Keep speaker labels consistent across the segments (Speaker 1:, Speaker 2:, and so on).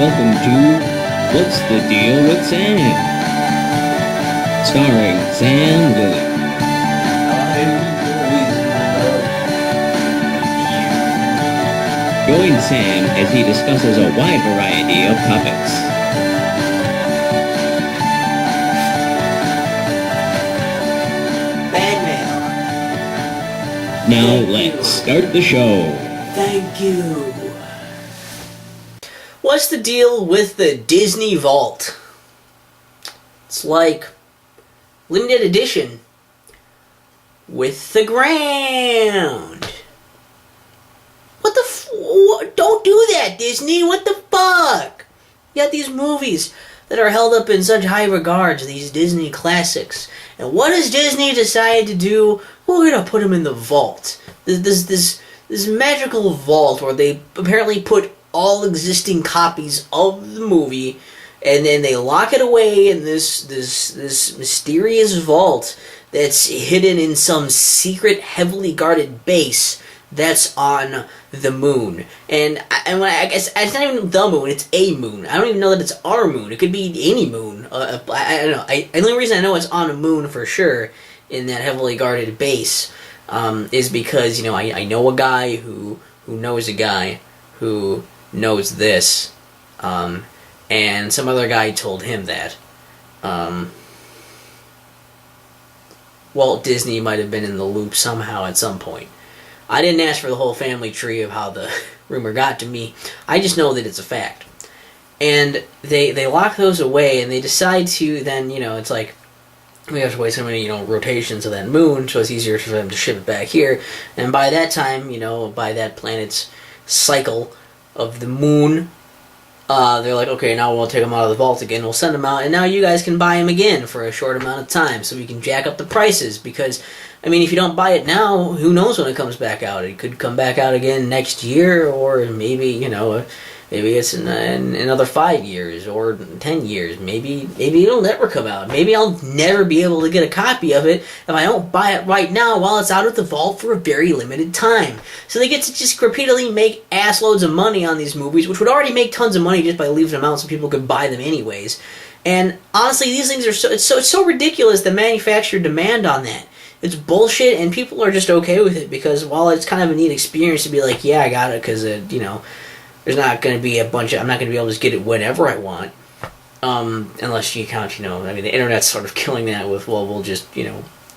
Speaker 1: welcome to What's the Deal with Sam? Starring Sam Lilly. Join Sam as he discusses a wide variety of topics.
Speaker 2: Batman.
Speaker 1: Now let's start the show.
Speaker 2: Thank you. What's the deal with the Disney Vault? It's like limited edition with the ground. What the don't do that, Disney. What the fuck? You got these movies that are held up in such high regards, these Disney classics. And what does Disney decide to do? We're gonna put them in the vault. This magical vault where they apparently put all existing copies of the movie, and then they lock it away in this mysterious vault that's hidden in some secret, heavily guarded base that's on the moon. And I guess it's not even the moon; it's a moon. I don't even know that it's our moon. It could be any moon. I don't know. The only reason I know it's on a moon for sure in that heavily guarded base is because I know a guy who knows a guy who knows this, and some other guy told him that. Walt Disney might have been in the loop somehow at some point. I didn't ask for the whole family tree of how the rumor got to me. I just know that it's a fact. And they lock those away, and they decide to then, it's like, we have to wait so many, rotations of that moon, so it's easier for them to ship it back here. And by that time, by that planet's cycle of the moon, they're like, okay, now we'll take them out of the vault again, we'll send them out, and now you guys can buy them again for a short amount of time, so we can jack up the prices, because, if you don't buy it now, who knows when it comes back out? It could come back out again next year, or maybe, maybe it's in another 5 years, or 10 years, maybe it'll never come out, maybe I'll never be able to get a copy of it if I don't buy it right now while it's out of the vault for a very limited time. So they get to just repeatedly make ass loads of money on these movies, which would already make tons of money just by leaving them out so people could buy them anyways. And honestly, these things are it's so ridiculous, the manufacturer demand on that. It's bullshit, and people are just okay with it, because while it's kind of a neat experience to be like, yeah, I got it, because, there's not going to be I'm not going to be able to just get it whenever I want. Unless you count, the internet's sort of killing that with, well, we'll just,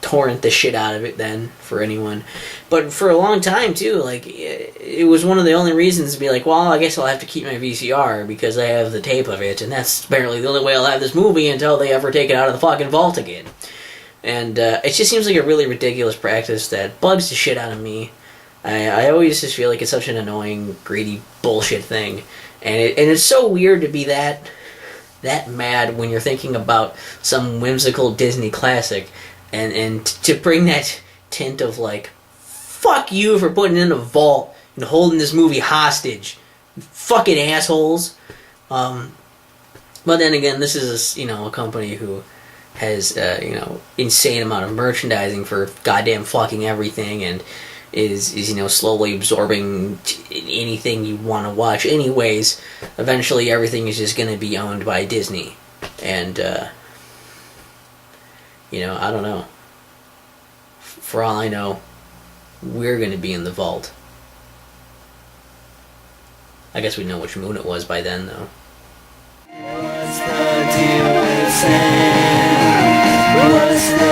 Speaker 2: torrent the shit out of it then for anyone. But for a long time, too, it was one of the only reasons to be like, well, I guess I'll have to keep my VCR because I have the tape of it, and that's apparently the only way I'll have this movie until they ever take it out of the fucking vault again. And it just seems like a really ridiculous practice that bugs the shit out of me. I always just feel like it's such an annoying, greedy bullshit thing. And it's so weird to be that mad when you're thinking about some whimsical Disney classic, and to bring that tint of like, fuck you for putting it in a vault and holding this movie hostage. Fucking assholes. But then again, this is a company who has insane amount of merchandising for goddamn fucking everything, and is slowly absorbing anything you want to watch anyways. Eventually everything is just going to be owned by Disney, and I don't know, for all I know, we're going to be in the vault. I guess we'd know which moon it was by then, though. What's the deal with Sam? What's the